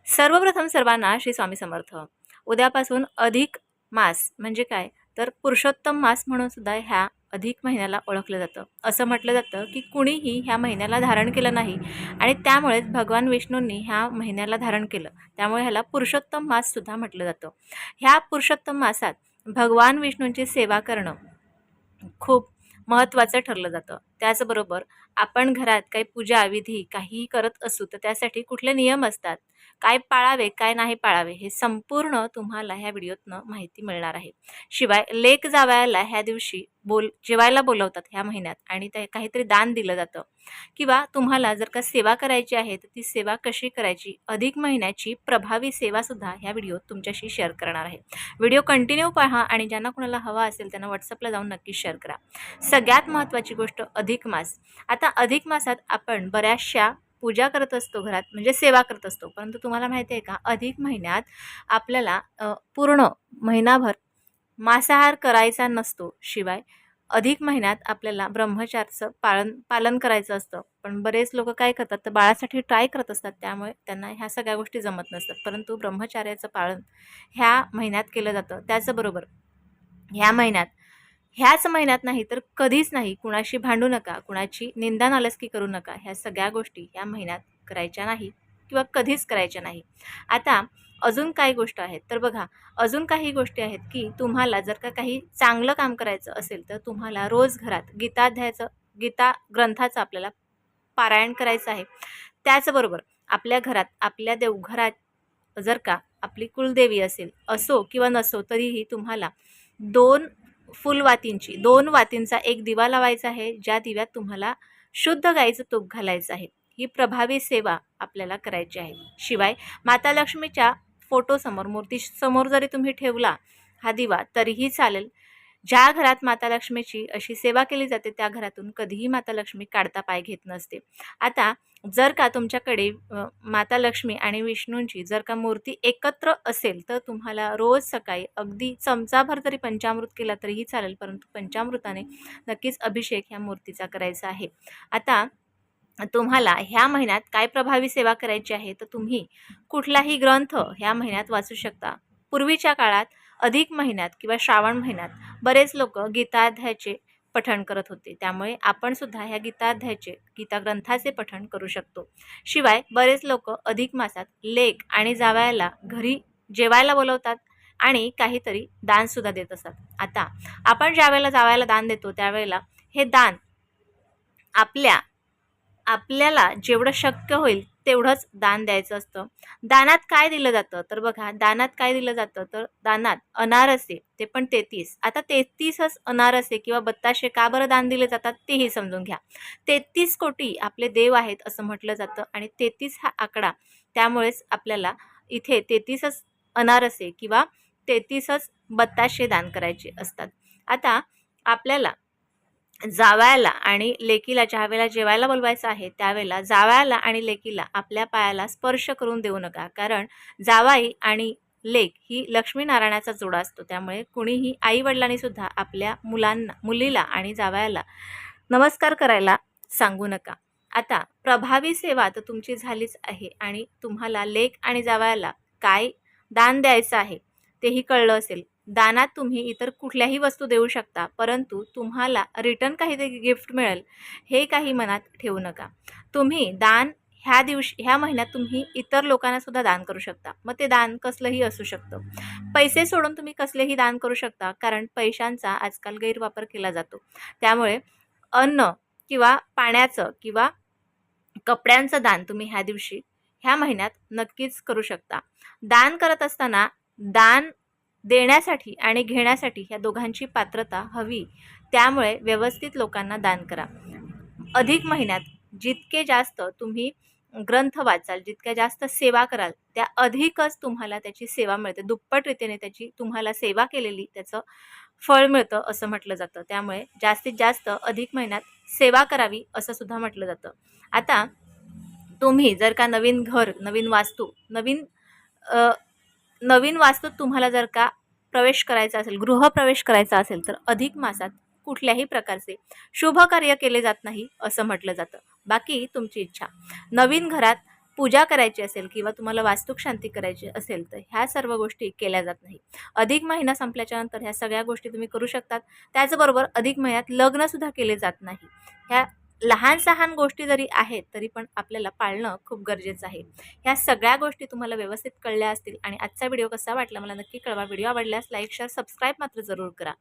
सर्वप्रथम सर्वांना श्री स्वामी समर्थ. उद्यापासून अधिक मास म्हणजे काय, तर पुरुषोत्तम मास म्हणून सुद्धा ह्या अधिक महिन्याला ओळखलं जातं. असं म्हटलं जातं की कुणीही ह्या महिन्याला धारण केलं नाही आणि त्यामुळेच भगवान विष्णूंनी ह्या महिन्याला धारण केलं. त्यामुळे ह्याला पुरुषोत्तम मास सुद्धा म्हटलं जातं. ह्या पुरुषोत्तम मासात भगवान विष्णूंची सेवा करणं खूप महत्त्वाचं ठरलं जातं. त्याचबरोबर आपण घरात काही पूजा विधी काहीही करत असू तर त्यासाठी कुठले नियम असतात, काय पाळावे काय नाही पाळावे, हे संपूर्ण तुम्हाला ह्या व्हिडिओतनं माहिती मिळणार आहे. शिवाय लेक जावयाला ह्या दिवशी जेवायला बोलवतात ह्या महिन्यात आणि ते काहीतरी दान दिलं जातं. किंवा तुम्हाला जर का सेवा करायची आहे तर ती सेवा कशी करायची, अधिक महिन्याची प्रभावी सेवा सुद्धा ह्या व्हिडिओत तुमच्याशी शेअर करणार आहे. व्हिडिओ कंटिन्यू पहा आणि ज्यांना कोणाला हवा असेल त्यांना व्हॉट्सअपला जाऊन नक्की शेअर करा. सगळ्यात महत्त्वाची गोष्ट अधिक मास. आता अधिक मासात आपण बऱ्याचशा पूजा करत असतो घरात, म्हणजे सेवा करत असतो. परंतु तुम्हाला माहिती आहे का, अधिक महिन्यात आपल्याला पूर्ण महिनाभर मांसाहार करायचा नसतो. शिवाय अधिक महिन्यात आपल्याला ब्रह्मचर्याचं पालन करायचं असतं. पण बरेच लोक काय करतात, तर बाळासाठी ट्राय करत असतात, त्यामुळे त्यांना ह्या सगळ्या गोष्टी जमत नसतात. परंतु ब्रह्मचर्याचं पालन ह्या महिन्यात केलं जातं. त्याचबरोबर ह्याच महिन्यात नाही तर कधीच नाही कुणाशी भांडू नका, कुणाची निंदा नालस्की करू नका. ह्या सगळ्या गोष्टी ह्या महिन्यात करायच्या नाही किंवा कधीच करायच्या नाही. आता अजून काही गोष्ट आहेत, तर बघा, अजून काही गोष्टी आहेत की तुम्हाला जर का काही चांगलं काम करायचं असेल तर तुम्हाला रोज घरात गीता ग्रंथाचं आपल्याला पारायण करायचं आहे. त्याचबरोबर आपल्या घरात, आपल्या देवघरात जर का आपली कुलदेवी असो किंवा नसो, तरीही तुम्हाला 2 वातींचा एक दिवा लावायचा आहे, ज्या दिव्यात तुम्हाला शुद्ध गाईचं तूप घालायचं आहे. ही प्रभावी सेवा आपल्याला करायची आहे. शिवाय माता लक्ष्मीच्या फोटोसमोर, मूर्तीसमोर जरी तुम्ही ठेवला हा दिवा तरीही चालेल. ज्या घरात माता लक्ष्मीची अशी सेवा केली जाते त्या घरातून कधीही माता लक्ष्मी काढता पाय घेत नसते. आता जर का तुमच्याकडे माता लक्ष्मी आणि विष्णूंची जर का मूर्ती एकत्र असेल तर तुम्हाला रोज सकाळी अगदी चमचाभर जरी पंचामृत केला तरीही चालेल, परंतु पंचामृताने नक्कीच अभिषेक ह्या मूर्तीचा करायचा आहे. आता तुम्हाला ह्या महिन्यात काय प्रभावी सेवा करायची आहे, तर तुम्ही कुठलाही ग्रंथ ह्या महिन्यात वाचू शकता. पूर्वीच्या काळात अधिक महिन्यात किंवा श्रावण महिन्यात बरेच लोक गीताध्यायाचे पठण करत होते. त्यामुळे आपण सुद्धा ह्या गीता ग्रंथाचे पठण करू शकतो. शिवाय बरेच लोक अधिक मासात लेक आणि जावयाला घरी जेवायला बोलवतात आणि काहीतरी दान सुद्धा देत असतात. आता आपण ज्या वेळेला जावयाला दान देतो त्यावेळेला हे दान आपल्याला जेवढं शक्य होईल तेवढंच दान द्यायचं असतं. दानात काय दिलं जातं, तर बघा, दानात काय दिलं जातं, तर दानात अनारसे, ते पण 33. आता 33च अनारसे किंवा बत्ताशे का बरं दान दिले जातात तेही समजून घ्या. 33 कोटी आपले देव आहेत असं म्हटलं जातं आणि 33 हा आकडा, त्यामुळेच आपल्याला इथे 33च अनारसे किंवा 33च बत्ताशे दान करायचे असतात. आता आपल्याला जावयाला आणि लेकीला ज्या वेळेला जेवायला बोलवायचं आहे त्यावेळेला जावयाला आणि लेकीला आपल्या पायाला स्पर्श करून देऊ नका, कारण जावाई आणि लेक ही लक्ष्मीनारायणाचा जोडा असतो. त्यामुळे कुणीही आई वडिलांनी सुद्धा आपल्या मुलीला आणि जावयाला नमस्कार करायला सांगू नका. आता प्रभावी सेवा तर तुमची झालीच आहे आणि तुम्हाला लेक आणि जावयाला काय दान द्यायचं आहे तेही कळलं असेल. दानात तुम्ही इतर कुठल्याही वस्तू देऊ शकता, परंतु तुम्हाला रिटर्न काहीतरी गिफ्ट मिळेल हे काही मनात ठेवू नका. तुम्ही दान ह्या महिन्यात तुम्ही इतर लोकांना सुद्धा दान करू शकता. मग ते दान कसलंही असू शकतं. पैसे सोडून तुम्ही कसलेही दान करू शकता, कारण पैशांचा आजकाल गैरवापर केला जातो. त्यामुळे अन्न किंवा पाण्याचं किंवा कपड्यांचं दान तुम्ही ह्या महिन्यात नक्कीच करू शकता. दान करत असताना दान देण्यासाठी आणि घेण्यासाठी ह्या दोघांची पात्रता हवी. त्यामुळे व्यवस्थित लोकांना दान करा. अधिक महिन्यात जितके जास्त तुम्ही ग्रंथ वाचाल, जितक्या जास्त सेवा कराल, त्या अधिकच तुम्हाला त्याची सेवा मिळते. दुप्पट रीतीने त्याची तुम्हाला सेवा केलेली त्याचं फळ मिळतं असं म्हटलं जातं. त्यामुळे जास्तीत जास्त अधिक महिन्यात सेवा करावी असं सुद्धा म्हटलं जातं. आता तुम्ही जर का नवीन घर, नवीन वास्तूत तुम्हाला जर का प्रवेश करायचा असेल, गृहप्रवेश करायचा असेल, तर अधिक मासात कुठल्याही प्रकारचे शुभ कार्य केले जात नाही असं म्हटलं जातं. बाकी तुमची इच्छा. नवीन घरात पूजा करायची असेल किंवा तुम्हाला वास्तुक शांती करायची असेल तर ह्या सर्व गोष्टी केल्या जात नाही. अधिक महिना संपल्याच्या नंतर ह्या सगळ्या गोष्टी तुम्ही करू शकतात. त्याचबरोबर अधिक महिन्यात लग्नसुद्धा केले जात नाही. ह्या लहान-सहान गोष्टी जरी आहेत तरी पण आपल्याला पाळणं खूप गरजेचं आहे. ह्या सगळ्या गोष्टी तुम्हाला व्यवस्थित कळल्या असतील आणि आजचा व्हिडिओ कसा वाटला मला नक्की कळवा. व्हिडिओ आवडल्यास लाईक, शेअर, सबस्क्राईब मात्र जरूर करा.